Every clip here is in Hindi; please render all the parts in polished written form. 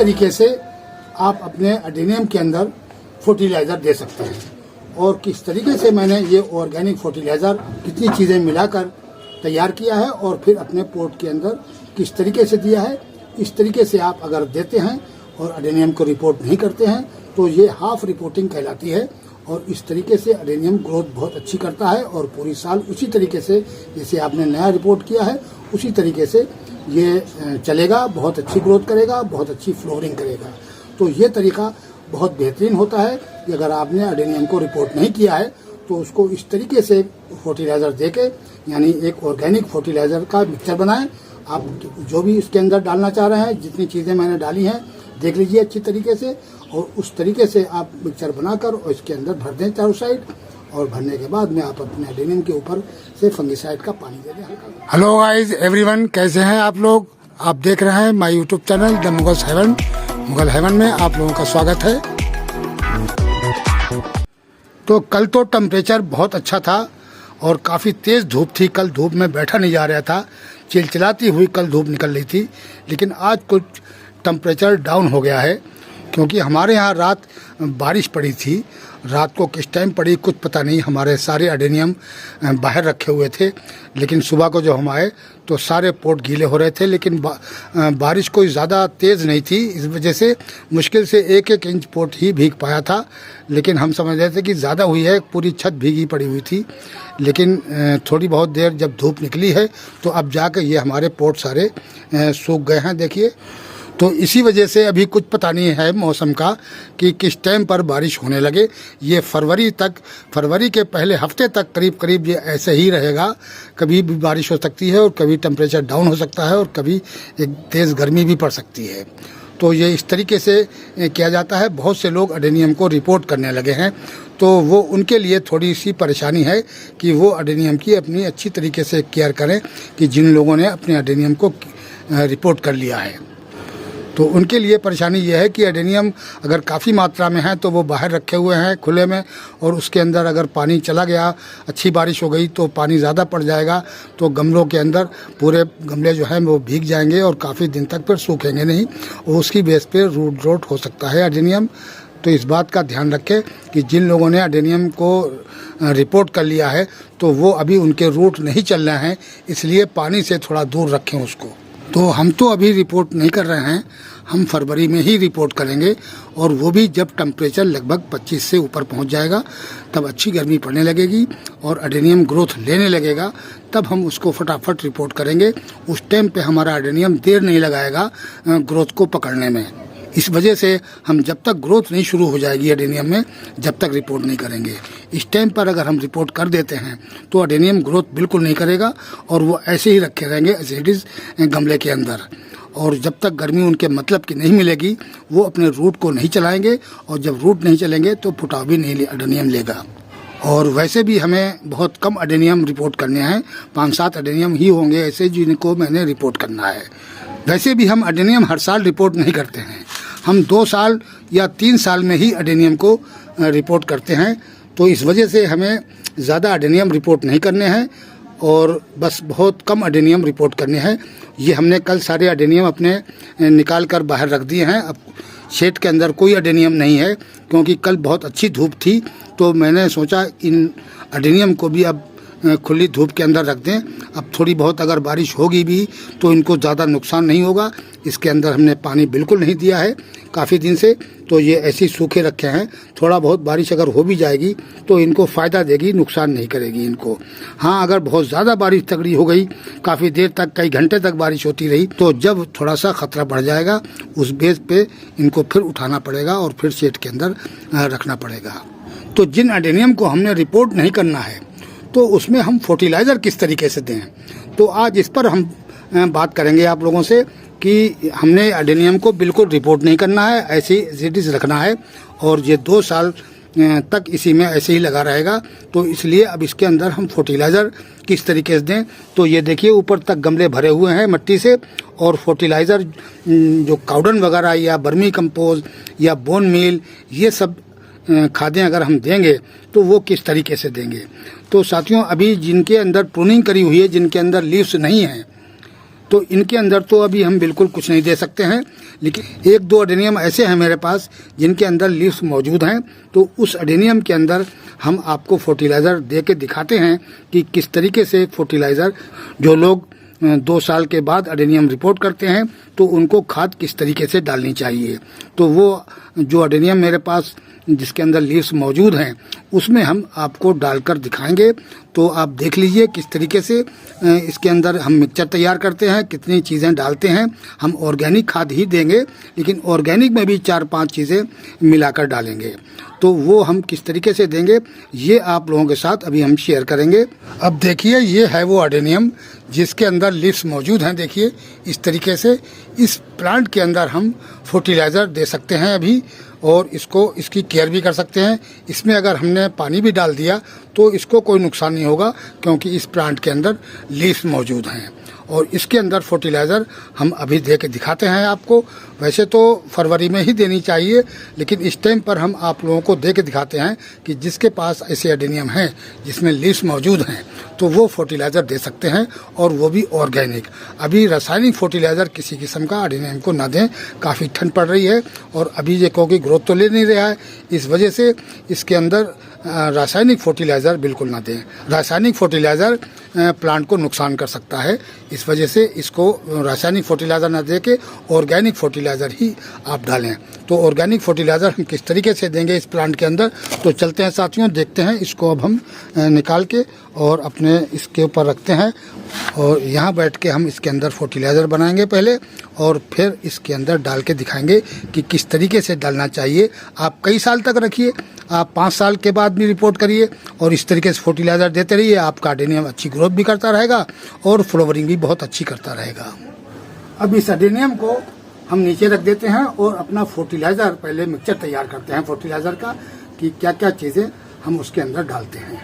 तरीके से आप अपने एडेनियम के अंदर फर्टिलाइज़र दे सकते हैं और किस तरीके से मैंने ये ऑर्गेनिक फर्टिलाइज़र कितनी चीज़ें मिलाकर तैयार किया है और फिर अपने पोर्ट के अंदर किस तरीके से दिया है। इस तरीके से आप अगर देते हैं और एडेनियम को रिपोर्ट नहीं करते हैं तो ये हाफ रिपोर्टिंग कहलाती है और इस तरीके से एडेनियम ग्रोथ बहुत अच्छी करता है और पूरी साल उसी तरीके से जैसे आपने नया रिपोर्ट किया है उसी तरीके से ये चलेगा, बहुत अच्छी ग्रोथ करेगा, बहुत अच्छी फ्लोरिंग करेगा। तो ये तरीका बहुत बेहतरीन होता है कि अगर आपने एडेनियम को रिपोर्ट नहीं किया है तो उसको इस तरीके से फर्टिलाइज़र देके यानी एक ऑर्गेनिक फर्टिलाइज़र का मिक्सचर बनाएं। आप जो भी इसके अंदर डालना चाह रहे हैं, जितनी चीज़ें मैंने डाली हैं देख लीजिए अच्छी तरीके से और उस तरीके से आप मिक्सचर बनाकर और इसके अंदर भर दें चारों साइड और भरने के बाद में आप अपने एडेनियम के ऊपर से फंगिसाइड का पानी दे दें हल्का। हेलो गाइस एवरीवन, कैसे हैं आप लोग? आप देख रहे हैं my YouTube channel the Mughal heaven में आप लोगों का स्वागत है। तो कल तो टेम्परेचर बहुत अच्छा था और काफ़ी तेज़ धूप थी। कल धूप में बैठा नहीं जा रहा था, चिलचिलाती हुई कल धूप निकल रही थी। लेकिन आज कुछ टेम्परेचर डाउन हो गया है क्योंकि हमारे यहाँ रात बारिश पड़ी थी। रात को किस टाइम पड़ी कुछ पता नहीं। हमारे सारे एडेनियम बाहर रखे हुए थे लेकिन सुबह को जब हम आए तो सारे पोर्ट गीले हो रहे थे। लेकिन बारिश कोई ज़्यादा तेज़ नहीं थी, इस वजह से मुश्किल से 1-1 इंच पोर्ट ही भीग पाया था। लेकिन हम समझ रहे थे कि ज़्यादा हुई है, पूरी छत भीगी पड़ी हुई थी। लेकिन थोड़ी बहुत देर जब धूप निकली है तो अब जाकर ये हमारे पोर्ट सारे सूख गए हैं, देखिए। तो इसी वजह से अभी कुछ पता नहीं है मौसम का कि किस टाइम पर बारिश होने लगे। ये फरवरी के पहले हफ्ते तक करीब ये ऐसे ही रहेगा। कभी भी बारिश हो सकती है और कभी टेम्परेचर डाउन हो सकता है और कभी एक तेज़ गर्मी भी पड़ सकती है। तो ये इस तरीके से किया जाता है। बहुत से लोग एडेनियम को रिपोर्ट करने लगे हैं तो वो उनके लिए थोड़ी सी परेशानी है कि वो एडेनियम की अपनी अच्छी तरीके से केयर करें कि जिन लोगों ने अपने एडेनियम को रिपोर्ट कर लिया है। तो उनके लिए परेशानी यह है कि एडेनियम अगर काफ़ी मात्रा में है तो वो बाहर रखे हुए हैं खुले में और उसके अंदर अगर पानी चला गया, अच्छी बारिश हो गई तो पानी ज़्यादा पड़ जाएगा तो गमलों के अंदर पूरे गमले जो हैं वो भीग जाएंगे और काफ़ी दिन तक फिर सूखेंगे नहीं और उसकी बेस पे रूट रोट हो सकता है एडेनियम। तो इस बात का ध्यान रखें कि जिन लोगों ने एडेनियम को रिपोर्ट कर लिया है तो वो अभी उनके रूट नहीं चल रहे हैं, इसलिए पानी से थोड़ा दूर रखें उसको। तो हम तो अभी रिपोर्ट नहीं कर रहे हैं, हम फरवरी में ही रिपोर्ट करेंगे और वो भी जब टेम्परेचर लगभग 25 से ऊपर पहुंच जाएगा तब अच्छी गर्मी पड़ने लगेगी और एडेनियम ग्रोथ लेने लगेगा, तब हम उसको फटाफट रिपोर्ट करेंगे। उस टाइम पे हमारा एडेनियम देर नहीं लगाएगा ग्रोथ को पकड़ने में। इस वजह से हम जब तक ग्रोथ नहीं शुरू हो जाएगी एडेनियम में जब तक रिपोर्ट नहीं करेंगे। इस टाइम पर अगर हम रिपोर्ट कर देते हैं तो एडेनियम ग्रोथ बिल्कुल नहीं करेगा और वो ऐसे ही रखे रहेंगे एज इट इज़ गमले के अंदर। और जब तक गर्मी उनके मतलब की नहीं मिलेगी वो अपने रूट को नहीं चलाएंगे और जब रूट नहीं चलेंगे तो फुटाव भी नहीं एडेनियम लेगा। और वैसे भी हमें बहुत कम एडेनियम रिपोर्ट करने हैं, 5-7 एडेनियम ही होंगे ऐसे जिनको मैंने रिपोर्ट करना है। वैसे भी हम एडेनियम हर साल रिपोर्ट नहीं करते हैं, हम 2 साल या 3 साल में ही एडेनियम को रिपोर्ट करते हैं। तो इस वजह से हमें ज़्यादा एडेनियम रिपोर्ट नहीं करने हैं और बस बहुत कम एडेनियम रिपोर्ट करने हैं। ये हमने कल सारे एडेनियम अपने निकाल कर बाहर रख दिए हैं। अब शेड के अंदर कोई एडेनियम नहीं है क्योंकि कल बहुत अच्छी धूप थी तो मैंने सोचा इन एडेनियम को भी अब खुली धूप के अंदर रख दें। अब थोड़ी बहुत अगर बारिश होगी भी तो इनको ज़्यादा नुकसान नहीं होगा। इसके अंदर हमने पानी बिल्कुल नहीं दिया है काफ़ी दिन से, तो ये ऐसे सूखे रखे हैं। थोड़ा बहुत बारिश अगर हो भी जाएगी तो इनको फ़ायदा देगी, नुकसान नहीं करेगी इनको। हाँ, अगर बहुत ज़्यादा बारिश तगड़ी हो गई, काफ़ी देर तक कई घंटे तक बारिश होती रही तो जब थोड़ा सा ख़तरा बढ़ जाएगा उस बेस पे इनको फिर उठाना पड़ेगा और फिर शेड के अंदर रखना पड़ेगा। तो जिन एडेनियम को हमने रिपोर्ट नहीं करना है तो उसमें हम फर्टिलाइज़र किस तरीके से दें, तो आज इस पर हम बात करेंगे आप लोगों से कि हमने एडेनियम को बिल्कुल रिपोर्ट नहीं करना है, ऐसे ही एज इट इज़ रखना है और ये 2 साल तक इसी में ऐसे ही लगा रहेगा। तो इसलिए अब इसके अंदर हम फर्टिलाइज़र किस तरीके से दें, तो ये देखिए ऊपर तक गमले भरे हुए हैं मिट्टी से और फर्टिलाइज़र जो काउडन वगैरह या बर्मी कंपोज या बोन मील ये सब खादें अगर हम देंगे तो वो किस तरीके से देंगे। तो साथियों, अभी जिनके अंदर प्रूनिंग करी हुई है, जिनके अंदर लीव्स नहीं हैं, तो इनके अंदर तो अभी हम बिल्कुल कुछ नहीं दे सकते हैं, लेकिन एक दो एडेनियम ऐसे हैं मेरे पास जिनके अंदर लीव्स मौजूद हैं। तो उस एडेनियम के अंदर हम आपको फर्टिलाइज़र दे के दिखाते हैं कि किस तरीके से फर्टिलाइज़र, जो लोग 2 साल के बाद एडेनियम रिपोर्ट करते हैं तो उनको खाद किस तरीके से डालनी चाहिए। तो वो जो एडेनियम मेरे पास जिसके अंदर लीव्स मौजूद हैं उसमें हम आपको डालकर दिखाएंगे। तो आप देख लीजिए किस तरीके से इसके अंदर हम मिक्सचर तैयार करते हैं, कितनी चीज़ें डालते हैं। हम ऑर्गेनिक खाद ही देंगे, लेकिन ऑर्गेनिक में भी 4-5 चीज़ें मिलाकर डालेंगे। तो वो हम किस तरीके से देंगे ये आप लोगों के साथ अभी हम शेयर करेंगे। अब देखिए ये है वो एडेनियम जिसके अंदर लीव्स मौजूद हैं। देखिए इस तरीके से इस प्लांट के अंदर हम फर्टिलाइज़र दे सकते हैं अभी, और इसकी केयर भी कर सकते हैं। इसमें अगर हमने पानी भी डाल दिया तो इसको कोई नुकसान नहीं होगा, क्योंकि इस प्लांट के अंदर लीव्स मौजूद हैं। और इसके अंदर फर्टिलाइज़र हम अभी दे के दिखाते हैं आपको। वैसे तो फरवरी में ही देनी चाहिए, लेकिन इस टाइम पर हम आप लोगों को दे के दिखाते हैं कि जिसके पास ऐसे एडेनियम हैं जिसमें लीव्स मौजूद हैं तो वो फर्टिलाइज़र दे सकते हैं, और वो भी ऑर्गेनिक। अभी रासायनिक फर्टिलाइज़र किसी किस्म का एडेनियम को ना दें। काफ़ी ठंड पड़ रही है और अभी ये क्योंकि ग्रोथ तो ले नहीं रहा है, इस वजह से इसके अंदर रासायनिक फर्टिलाइज़र बिल्कुल ना दें। रासायनिक फर्टिलाइज़र प्लांट को नुकसान कर सकता है, इस वजह से इसको रासायनिक फर्टिलाइज़र ना दे के ऑर्गेनिक फर्टिलाइज़र ही आप डालें। तो ऑर्गेनिक फर्टिलाइज़र हम किस तरीके से देंगे इस प्लांट के अंदर, तो चलते हैं साथियों, देखते हैं। इसको अब हम निकाल के और अपने इसके ऊपर रखते हैं, और यहाँ बैठ के हम इसके अंदर फर्टिलाइज़र बनाएंगे पहले, और फिर इसके अंदर डाल के दिखाएंगे कि किस तरीके से डालना चाहिए। आप कई साल तक रखिए, आप 5 साल के बाद भी रिपोर्ट करिए, और इस तरीके से फर्टिलाइज़र देते रहिए। आपका एडेनियम अच्छी ग्रोथ भी करता रहेगा और फ्लावरिंग भी बहुत अच्छी करता रहेगा। अब इस एडेनियम को हम नीचे रख देते हैं और अपना फर्टिलाइज़र पहले मिक्सचर तैयार करते हैं फर्टिलाइज़र का, कि क्या क्या चीज़ें हम उसके अंदर डालते हैं।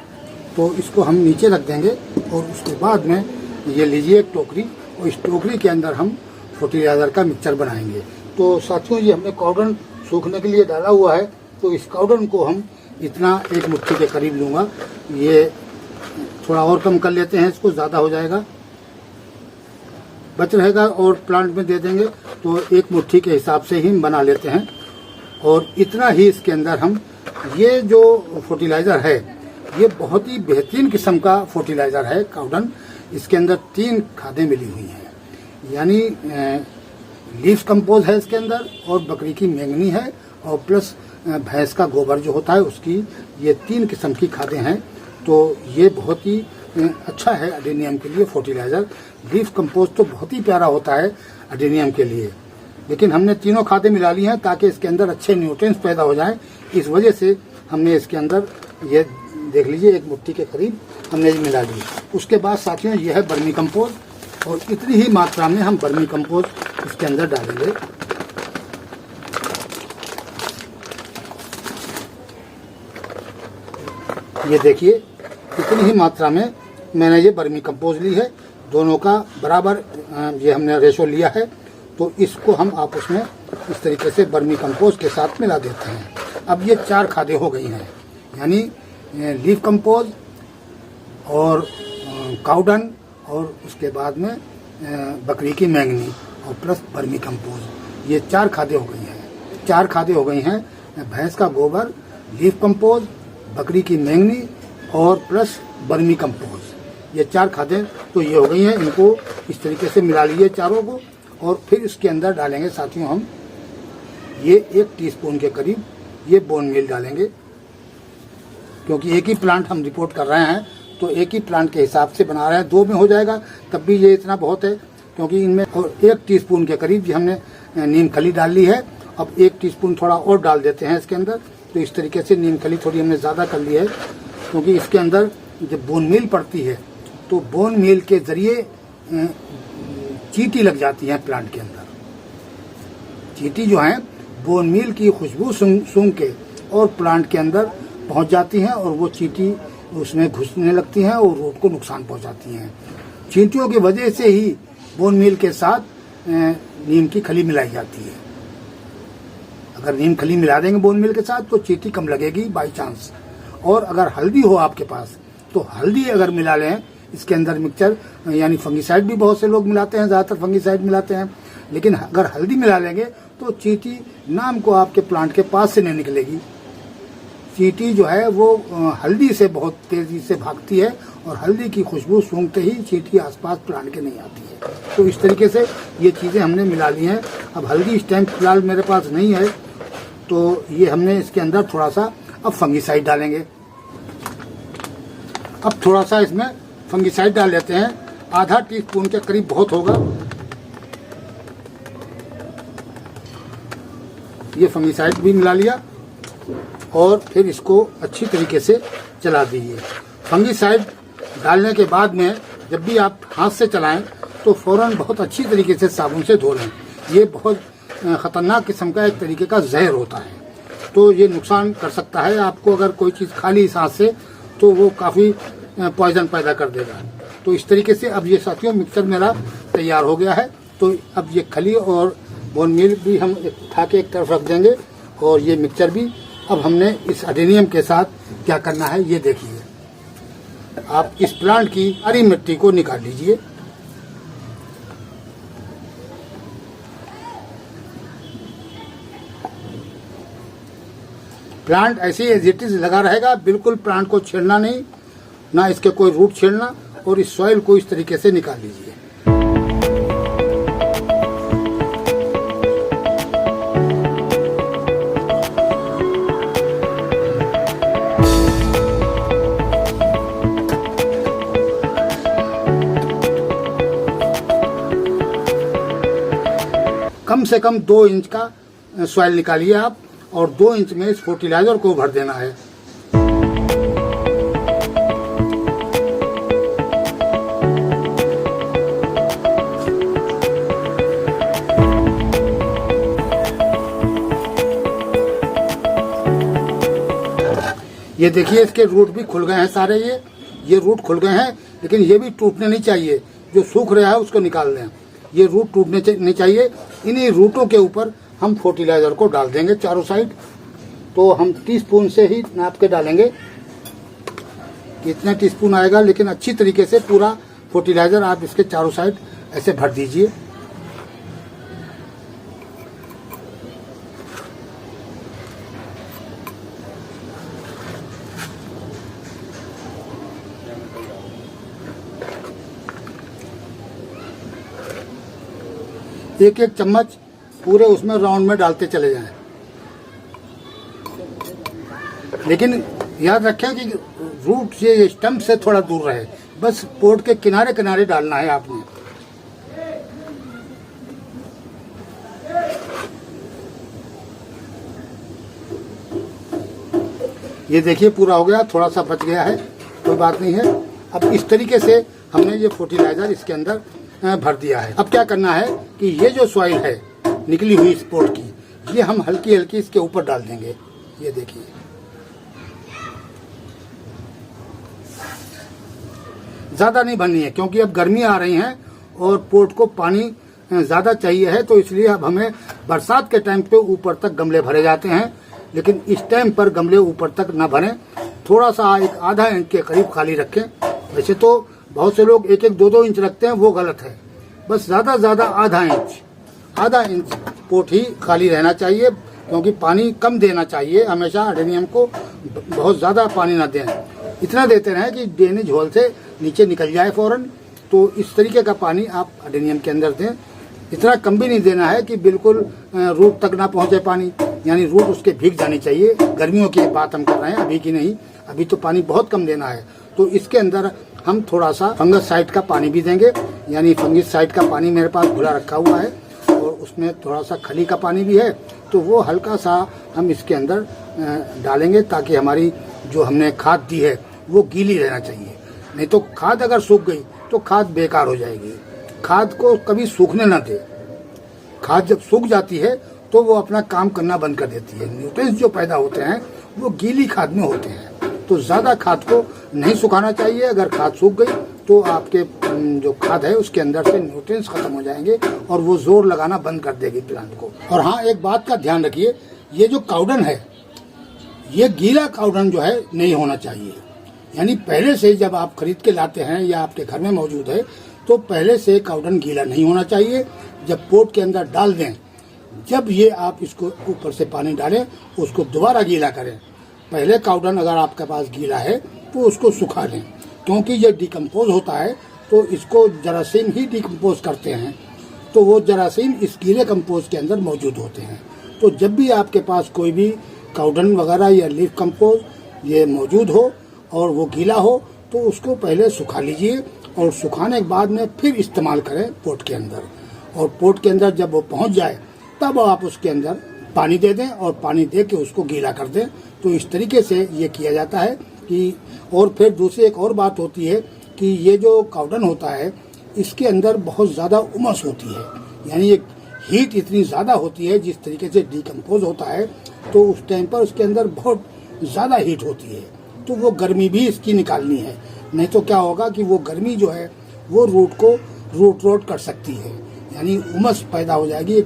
तो इसको हम नीचे रख देंगे, और उसके बाद में ये लीजिए एक टोकरी, और इस टोकरी के अंदर हम फर्टिलाइज़र का मिक्सचर बनाएंगे। तो साथियों ये हमने काउडन सूखने के लिए डाला हुआ है, तो इस काउडन को हम इतना 1 मुट्ठी के करीब लूँगा। ये थोड़ा और कम कर लेते हैं, इसको ज़्यादा हो जाएगा, बच रहेगा और प्लांट में दे देंगे। तो 1 मुट्ठी के हिसाब से ही बना लेते हैं, और इतना ही इसके अंदर हम, ये जो फर्टिलाइज़र है ये बहुत ही बेहतरीन किस्म का फर्टिलाइज़र है काउडन। इसके अंदर 3 खादें मिली हुई हैं, यानी लीफ कंपोज है इसके अंदर, और बकरी की मैंगनी है, और प्लस भैंस का गोबर जो होता है उसकी, ये 3 किस्म की खादें हैं। तो ये बहुत ही अच्छा है एडेनियम के लिए फर्टिलाइज़र। लीफ कंपोज तो बहुत ही प्यारा होता है एडेनियम के लिए, लेकिन हमने तीनों खादें मिला ली हैं ताकि इसके अंदर अच्छे न्यूट्रिएंट्स पैदा हो जाएं। इस वजह से हमने इसके अंदर, ये देख लीजिए 1 मुट्ठी के करीब हमने ये मिला ली। उसके बाद साथियों ये है बर्मी कंपोज, और इतनी ही मात्रा में हम बर्मी कंपोज इसके अंदर डालेंगे। ये देखिए इतनी ही मात्रा में मैंने ये बर्मी कंपोज ली है, दोनों का बराबर ये हमने रेशो लिया है। तो इसको हम आपस में इस तरीके से बर्मी कंपोज के साथ मिला देते हैं। अब ये 4 खादें हो गई हैं, यानी लीफ कंपोज और काउडन, और उसके बाद में बकरी की मैंगनी, और प्लस बर्मी कंपोज। ये 4 खादें हो गई हैं। 4 खादें हो गई हैं, भैंस का गोबर, लीफ कंपोज, बकरी की मैंगनी और प्लस बर्मी कंपोज। ये 4 खादें तो ये हो गई हैं। इनको इस तरीके से मिला लिए चारों को, और फिर इसके अंदर डालेंगे साथियों हम ये 1 टीस्पून के करीब ये बोन मील डालेंगे, क्योंकि एक ही प्लांट हम रिपोर्ट कर रहे हैं तो एक ही प्लांट के हिसाब से बना रहे हैं। 2 में हो जाएगा तब भी ये इतना बहुत है, क्योंकि इनमें, और 1 टीस्पून के करीब ये हमने नीम खली डाल ली है। अब 1 टीस्पून थोड़ा और डाल देते हैं इसके अंदर। तो इस तरीके से नीम खली थोड़ी हमने ज़्यादा कर ली है, क्योंकि इसके अंदर जब बोन मील पड़ती है तो बोन मील के ज़रिए चींटी लग जाती है प्लांट के अंदर। चींटी जो है बोन मील की खुशबू सूंघ के और प्लांट के अंदर पहुंच जाती हैं, और वो चींटी उसमें घुसने लगती हैं और रूट को नुकसान पहुंचाती हैं। चींटियों की वजह से ही बोन मील के साथ नीम की खली मिलाई जाती है। अगर नीम खली मिला देंगे बोन मील के साथ तो चींटी कम लगेगी बाई चांस। और अगर हल्दी हो आपके पास तो हल्दी अगर मिला लें इसके अंदर मिक्सचर यानी फंगिसाइड भी बहुत से लोग मिलाते हैं, ज़्यादातर फंगिसाइड मिलाते हैं। लेकिन अगर हल्दी मिला लेंगे तो चींटी नाम को आपके प्लांट के पास से नहीं निकलेगी। चींटी जो है वो हल्दी से बहुत तेज़ी से भागती है और हल्दी की खुशबू सूंघते ही चींटी आसपास प्लांट के नहीं आती है। तो इस तरीके से ये चीज़ें हमने मिला ली हैं। अब हल्दी इस टाइम फिलहाल मेरे पास नहीं है, तो ये हमने इसके अंदर थोड़ा सा अब फंगिसाइड डालेंगे। अब थोड़ा सा इसमें फंगिसाइड डाल लेते हैं, आधा टीस्पून के करीब बहुत होगा। ये फंगिसाइड भी मिला लिया और फिर इसको अच्छी तरीके से चला दीजिए। फंगिसाइड डालने के बाद में जब भी आप हाथ से चलाएं तो फौरन बहुत अच्छी तरीके से साबुन से धो लें। ये बहुत ख़तरनाक किस्म का एक तरीके का जहर होता है, तो ये नुकसान कर सकता है आपको। अगर कोई चीज़ खाली इस हाथ से तो वो काफ़ी पॉइजन पैदा कर देगा। तो इस तरीके से अब ये साथियों मिक्सर मेरा तैयार हो गया है। तो अब ये खली और बोन मील भी हम उठा के एक तरफ रख देंगे और ये मिक्सचर भी अब हमने इस एडेनियम के साथ क्या करना है ये देखिए। आप इस प्लांट की सारी मिट्टी को निकाल लीजिए। प्लांट ऐसे ही एज इट इज लगा रहेगा, बिल्कुल प्लांट को छेड़ना नहीं, ना इसके कोई रूट छेड़ना, और इस सॉइल को इस तरीके से निकाल लीजिए। कम से कम 2 इंच का सॉइल निकालिए आप, और 2 इंच में इस फर्टिलाइजर को भर देना है। ये देखिए इसके रूट भी खुल गए हैं सारे, ये रूट खुल गए हैं, लेकिन ये भी टूटने नहीं चाहिए। जो सूख रहा है उसको निकाल दें, ये रूट टूटने नहीं चाहिए। इन्हीं रूटों के ऊपर हम फर्टिलाइजर को डाल देंगे चारों साइड। तो हम टीस्पून से ही नाप के डालेंगे, कितना टीस्पून आएगा, लेकिन अच्छी तरीके से पूरा फर्टिलाइजर आप इसके चारों साइड ऐसे भर दीजिए। एक एक चम्मच पूरे उसमें राउंड में डालते चले जाएं। लेकिन याद रखें कि रूट से स्टम्प से थोड़ा दूर रहे, बस पोट के किनारे किनारे डालना है आपने। ये देखिए पूरा हो गया, थोड़ा सा बच गया है, कोई बात नहीं है। अब इस तरीके से हमने ये फर्टिलाइजर इसके अंदर भर दिया है। अब क्या करना है कि ये जो सॉइल है निकली हुई इस पोट की, ये हम हल्की हल्की इसके ऊपर डाल देंगे। ये देखिए, ज्यादा नहीं भरनी है क्योंकि अब गर्मी आ रही है और पोट को पानी ज्यादा चाहिए है, तो इसलिए अब हमें बरसात के टाइम पे ऊपर तक गमले भरे जाते हैं, लेकिन इस टाइम पर गमले ऊपर तक ना भरें, थोड़ा सा एक आधा इंच के करीब खाली रखें। वैसे तो बहुत से लोग 1-1, 2-2 इंच रखते हैं, वो गलत है। बस ज्यादा ज्यादा आधा इंच पोट ही खाली रहना चाहिए, क्योंकि पानी कम देना चाहिए हमेशा। एडेनियम को बहुत ज्यादा पानी ना दें, इतना देते रहें कि ड्रेनेज होल से नीचे निकल जाए फौरन। तो इस तरीके का पानी आप एडेनियम के अंदर दें। इतना कम भी नहीं देना है कि बिल्कुल रूट तक ना पहुंचे पानी, यानी रूट उसके भीग जानी चाहिए। गर्मियों की बात हम कर रहे हैं, अभी की नहीं। अभी तो पानी बहुत कम देना है। तो इसके अंदर हम थोड़ा सा फंगससाइड का पानी भी देंगे, यानी फंगिसाइड का पानी मेरे पास घुला रखा हुआ है और उसमें थोड़ा सा खली का पानी भी है, तो वो हल्का सा हम इसके अंदर डालेंगे, ताकि हमारी जो हमने खाद दी है वो गीली रहना चाहिए। नहीं तो खाद अगर सूख गई तो खाद बेकार हो जाएगी। खाद को कभी सूखने ना दे। खाद जब सूख जाती है तो वो अपना काम करना बंद कर देती है। न्यूट्रिएंट्स जो पैदा होते हैं वो गीली खाद में होते हैं, तो ज्यादा खाद को नहीं सुखाना चाहिए। अगर खाद सूख गई तो आपके जो खाद है उसके अंदर से न्यूट्रिएंट्स खत्म हो जाएंगे और वो जोर लगाना बंद कर देगी प्लांट को। और हाँ, एक बात का ध्यान रखिए, ये जो काउडन है, ये गीला काउडन जो है नहीं होना चाहिए। यानी पहले से जब आप खरीद के लाते हैं या आपके घर में मौजूद है तो पहले से काउडन गीला नहीं होना चाहिए। जब पोट के अंदर डाल दें, जब ये आप इसको ऊपर से पानी डालें, उसको दोबारा गीला करें। पहले काउडन अगर आपके पास गीला है तो उसको सुखा लें, क्योंकि ये डिकम्पोज होता है तो इसको जरासीम ही डिकम्पोज करते हैं, तो वो जरासीम इस गीले कंपोज के अंदर मौजूद होते हैं। तो जब भी आपके पास कोई भी काउडन वगैरह या लीफ कंपोज ये मौजूद हो और वो गीला हो तो उसको पहले सुखा लीजिए और सुखाने के बाद में फिर इस्तेमाल करें पोट के अंदर। और पोट के अंदर जब वो पहुंच जाए तब आप उसके अंदर पानी दे दें और पानी दे के उसको गीला कर दें। तो इस तरीके से ये किया जाता है कि। और फिर दूसरी एक और बात होती है कि ये जो काउडन होता है इसके अंदर बहुत ज़्यादा उमस होती है, यानी एक हीट इतनी ज़्यादा होती है। जिस तरीके से डिकम्पोज होता है तो उस टाइम पर उसके अंदर बहुत ज़्यादा हीट होती है, तो वो गर्मी भी इसकी निकालनी है। नहीं तो क्या होगा कि वो गर्मी जो है वो रूट को रूट रोट कर सकती है, यानी उमस पैदा हो जाएगी,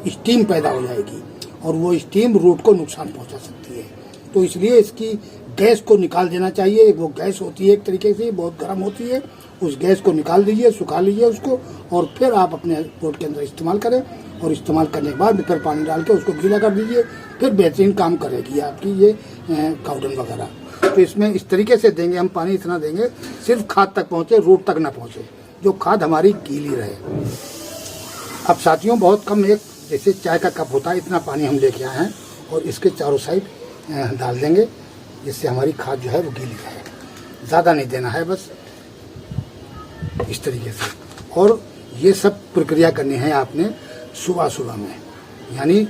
स्टीम पैदा हो जाएगी और वो स्टीम रूट को नुकसान पहुंचा सकती है। तो इसलिए इसकी गैस को निकाल देना चाहिए। वो गैस होती है एक तरीके से बहुत गर्म होती है, उस गैस को निकाल दीजिए, सुखा लीजिए उसको और फिर आप अपने पोट के अंदर इस्तेमाल करें। और इस्तेमाल करने के बाद फिर पानी डाल के उसको गीला कर दीजिए, फिर बेहतरीन काम करेगी आपकी ये काउडन वगैरह। तो इसमें इस तरीके से देंगे हम पानी, इतना देंगे सिर्फ खाद तक पहुँचे, रूट तक ना पहुँचे, जो खाद हमारी गीली रहे। अब साथियों बहुत कम, एक जैसे चाय का कप होता है इतना पानी हम लेके आए हैं और इसके चारों साइड डाल देंगे, जिससे हमारी खाद जो है वो गीली रहे। ज़्यादा नहीं देना है, बस इस तरीके से। और ये सब प्रक्रिया करनी है आपने सुबह सुबह में, यानी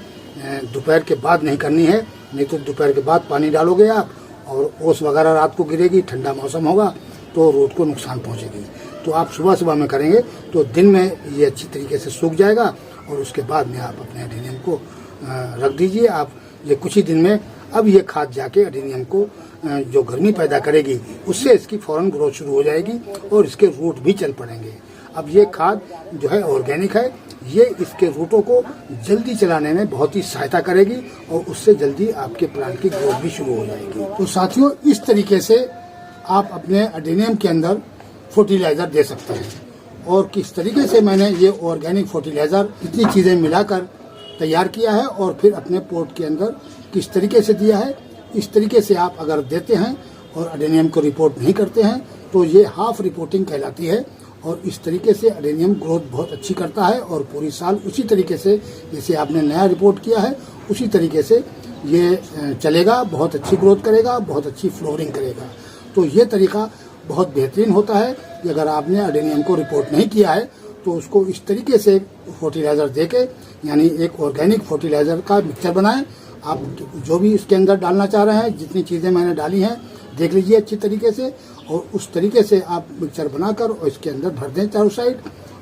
दोपहर के बाद नहीं करनी है, नहीं तो दोपहर के बाद पानी डालोगे आप और ओस वगैरह रात को गिरेगी, ठंडा मौसम होगा तो रूट को नुकसान पहुंचेगी। तो आप सुबह सुबह में करेंगे तो दिन में ये अच्छी तरीके से सूख जाएगा और उसके बाद में आप अपने एडेनियम को रख दीजिए। आप ये कुछ ही दिन में अब ये खाद जाके एडेनियम को जो गर्मी पैदा करेगी उससे इसकी फौरन ग्रोथ शुरू हो जाएगी और इसके रूट भी चल पड़ेंगे। अब ये खाद जो है ऑर्गेनिक है, ये इसके रूटों को जल्दी चलाने में बहुत ही सहायता करेगी और उससे जल्दी आपके प्लांट की ग्रोथ भी शुरू हो जाएगी। तो साथियों इस तरीके से आप अपने एडेनियम के अंदर फर्टिलाइजर दे सकते हैं। और किस तरीके से मैंने ये ऑर्गेनिक फर्टिलाइजर इतनी चीज़ें मिलाकर तैयार किया है और फिर अपने पोट के अंदर किस तरीके से दिया है, इस तरीके से आप अगर देते हैं और एडेनियम को रिपोर्ट नहीं करते हैं तो ये हाफ रिपोर्टिंग कहलाती है। और इस तरीके से एडेनियम ग्रोथ बहुत अच्छी करता है और पूरी साल उसी तरीके से जैसे आपने नया रिपोर्ट किया है उसी तरीके से ये चलेगा, बहुत अच्छी ग्रोथ करेगा, बहुत अच्छी फ्लोरिंग करेगा। तो ये तरीका बहुत बेहतरीन होता है कि अगर आपने एडेनियम को रिपोर्ट नहीं किया है तो उसको इस तरीके से फर्टिलाइज़र देके, यानी एक ऑर्गेनिक फर्टिलाइज़र का मिक्सचर बनाएं। आप जो भी इसके अंदर डालना चाह रहे हैं, जितनी चीज़ें मैंने डाली हैं देख लीजिए अच्छी तरीके से और उस तरीके से आप मिक्सचर बनाकर और इसके अंदर भर दें चारों साइड।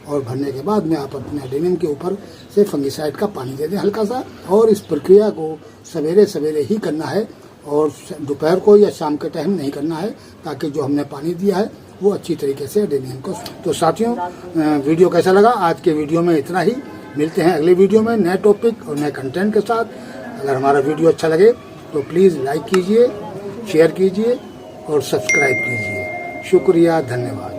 और भरने के बाद में आप अपने एडेनियम के ऊपर से फंगिसाइड का पानी दे दें हल्का सा। और इस प्रक्रिया को सवेरे सवेरे ही करना है और दोपहर को या शाम के टाइम नहीं करना है, ताकि जो हमने पानी दिया है वो अच्छी तरीके से एडेनियम को। तो साथियों वीडियो कैसा लगा? आज के वीडियो में इतना ही। मिलते हैं अगले वीडियो में नए टॉपिक और नए कंटेंट के साथ। अगर हमारा वीडियो अच्छा लगे तो प्लीज़ लाइक कीजिए, शेयर कीजिए और सब्सक्राइब कीजिए। शुक्रिया, धन्यवाद।